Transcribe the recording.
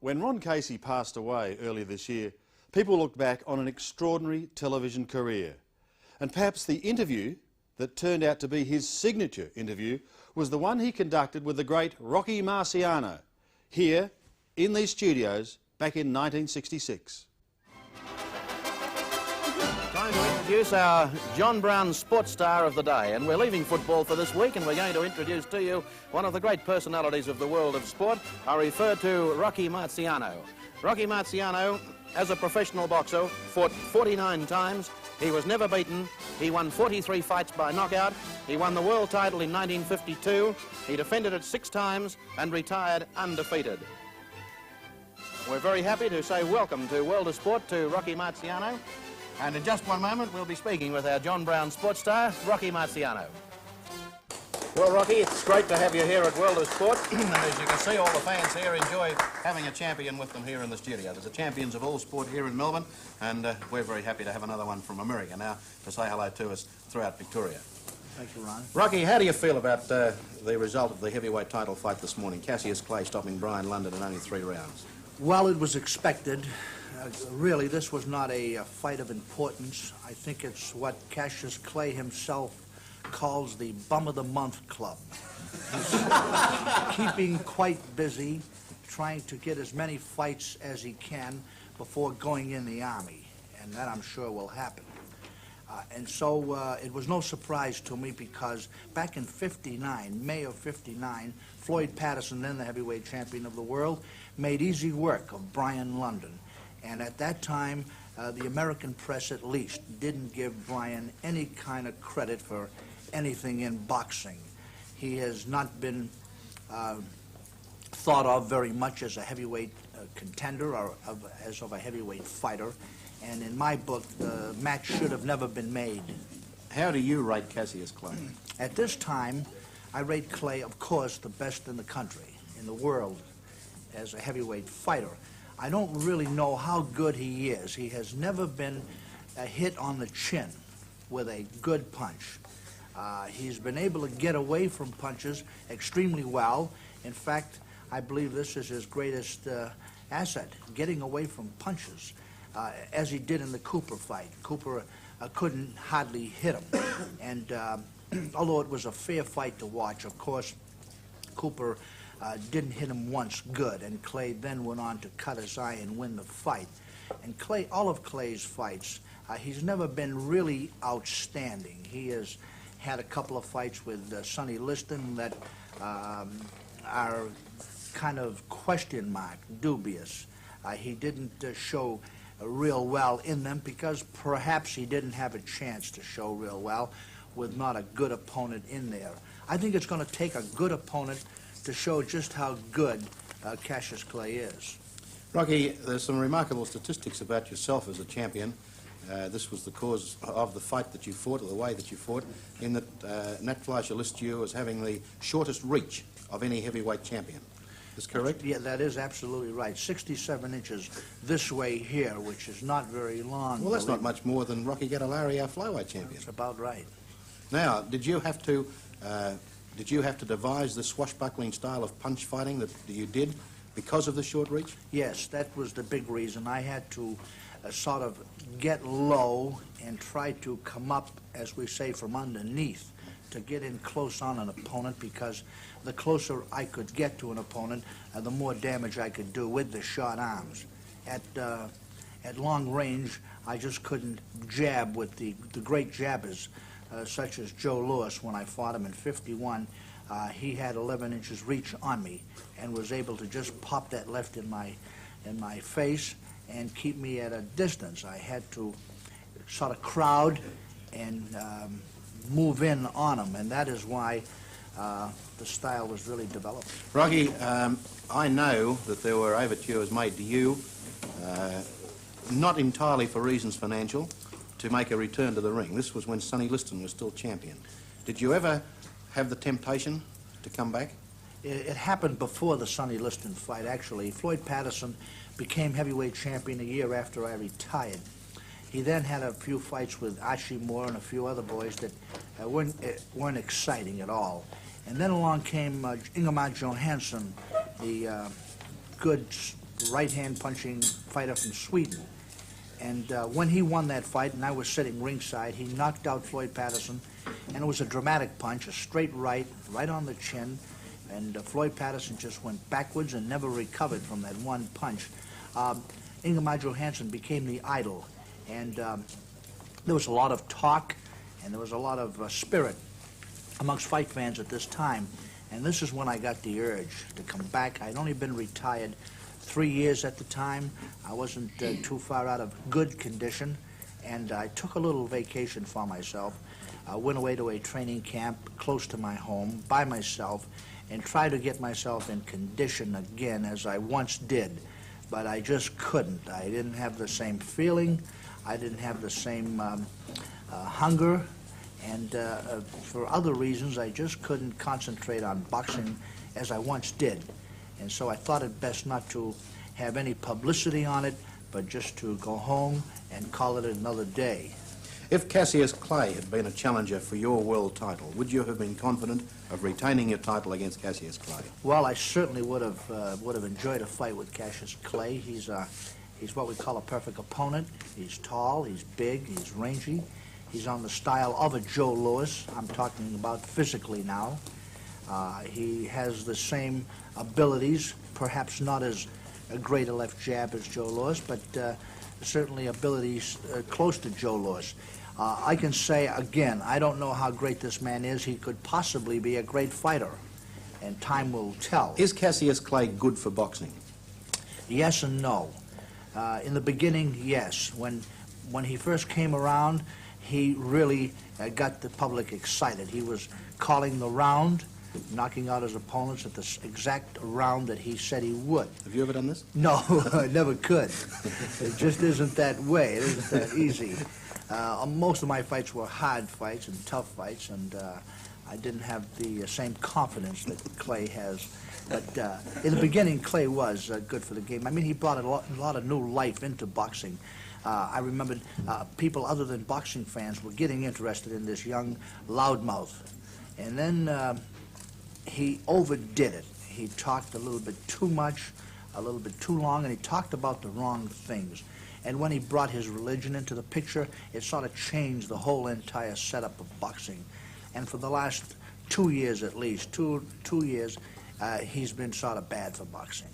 When Ron Casey passed away earlier this year, people looked back on an extraordinary television career. And perhaps the interview that turned out to be his signature interview was the one he conducted with the great Rocky Marciano, here in these studios back in 1966. Time to introduce our John Brown sports star of the day, and we're leaving football for this week, and we're going to introduce to you one of the great personalities of the world of sport. I refer to Rocky Marciano. Rocky Marciano, as a professional boxer, fought 49 times. He was never beaten. He won 43 fights by knockout. He won the world title in 1952. He defended it 6 times and retired undefeated. We're very happy to say welcome to World of Sport to Rocky Marciano. And in just one moment, we'll be speaking with our John Brown sports star, Rocky Marciano. Well, Rocky, it's great to have you here at World of Sport. And as you can see, all the fans here enjoy having a champion with them here in the studio. There's the champions of all sport here in Melbourne, and we're very happy to have another one from America now to say hello to us throughout Victoria. Thank you, Ron. Rocky, how do you feel about the result of the heavyweight title fight this morning? Cassius Clay stopping Brian London in only 3 rounds. Well, it was expected. Really, this was not a fight of importance. I think it's what Cassius Clay himself calls the Bum of the Month Club. He's keeping quite busy, trying to get as many fights as he can before going in the Army, and that I'm sure will happen. And so it was no surprise to me, because back in '59, May of '59, Floyd Patterson, then the heavyweight champion of the world, made easy work of Brian London. And at that time, the American press at least didn't give Brian any kind of credit for anything in boxing. He has not been thought of very much as a heavyweight contender or as a heavyweight fighter. And in my book, the match should have never been made. How do you rate Cassius Clay? At this time, I rate Clay, of course, the best in the country, in the world, as a heavyweight fighter. I don't really know how good he is. He has never been hit on the chin with a good punch. He's been able to get away from punches extremely well. In fact, I believe this is his greatest asset, getting away from punches, as he did in the Cooper fight. Cooper couldn't hardly hit him. And although it was a fair fight to watch, of course, Cooper didn't hit him once good, and Clay then went on to cut his eye and win the fight. And Clay, all of Clay's fights, he's never been really outstanding. He has had a couple of fights with Sonny Liston that are kind of question mark, dubious. He didn't show real well in them because perhaps he didn't have a chance to show real well with not a good opponent in there. I think it's going to take a good opponent to show just how good Cassius Clay is. Rocky, there's some remarkable statistics about yourself as a champion. This was the cause of the fight that you fought, or the way that you fought, in that Nat Fleischer lists you as having the shortest reach of any heavyweight champion. Is correct? Yeah, that is absolutely right. 67 inches this way here, which is not very long. Well, that's not much more than Rocky Gattalari, our flyweight champion. That's about right. Now, did you have to devise the swashbuckling style of punch fighting that you did because of the short reach? Yes, that was the big reason. I had to sort of get low and try to come up, as we say, from underneath to get in close on an opponent, because the closer I could get to an opponent, the more damage I could do with the short arms. At long range, I just couldn't jab with the great jabbers, such as Joe Louis. When I fought him in '51, he had 11 inches reach on me and was able to just pop that left in my face and keep me at a distance. I had to sort of crowd and move in on him, and that is why the style was really developed. Rocky, I know that there were overtures made to you, not entirely for reasons financial, to make a return to the ring. This was when Sonny Liston was still champion. Did you ever have the temptation to come back? It happened before the Sonny Liston fight, actually. Floyd Patterson became heavyweight champion a year after I retired. He then had a few fights with Archie Moore and a few other boys that weren't exciting at all. And then along came Ingemar Johansson, the good right-hand punching fighter from Sweden. And when he won that fight, and I was sitting ringside, he knocked out Floyd Patterson, and it was a dramatic punch, a straight right on the chin, and Floyd Patterson just went backwards and never recovered from that one punch. Ingemar Johansson became the idol, and there was a lot of talk, and there was a lot of spirit amongst fight fans at this time. And this is when I got the urge to come back. I'd only been retired 3 years at the time. I wasn't too far out of good condition, and I took a little vacation for myself. I went away to a training camp close to my home by myself and tried to get myself in condition again as I once did. But I just couldn't. I didn't have the same feeling. I didn't have the same hunger. And for other reasons, I just couldn't concentrate on boxing as I once did. And so I thought it best not to have any publicity on it, but just to go home and call it another day. If Cassius Clay had been a challenger for your world title, would you have been confident of retaining your title against Cassius Clay? Well, I certainly would have enjoyed a fight with Cassius Clay. He's what we call a perfect opponent. He's tall, he's big, he's rangy. He's on the style of a Joe Louis. I'm talking about physically now. He has the same abilities, perhaps not as great a left jab as Joe Louis, but certainly abilities close to Joe Louis. I can say, again, I don't know how great this man is. He could possibly be a great fighter, and time will tell. Is Cassius Clay good for boxing? Yes and no. In the beginning, yes. When he first came around, he really got the public excited. He was calling the round, knocking out his opponents at the exact round that he said he would. Have you ever done this? No, I never could. It just isn't that way. It isn't that easy. Most of my fights were hard fights and tough fights, and I didn't have the same confidence that Clay has. But in the beginning, Clay was good for the game. I mean, he brought a lot of new life into boxing. I remembered people other than boxing fans were getting interested in this young loudmouth. And then he overdid it. He talked a little bit too much, a little bit too long, and he talked about the wrong things. And when he brought his religion into the picture, it sort of changed the whole entire setup of boxing. And for the last 2 years at least, two years, he's been sort of bad for boxing.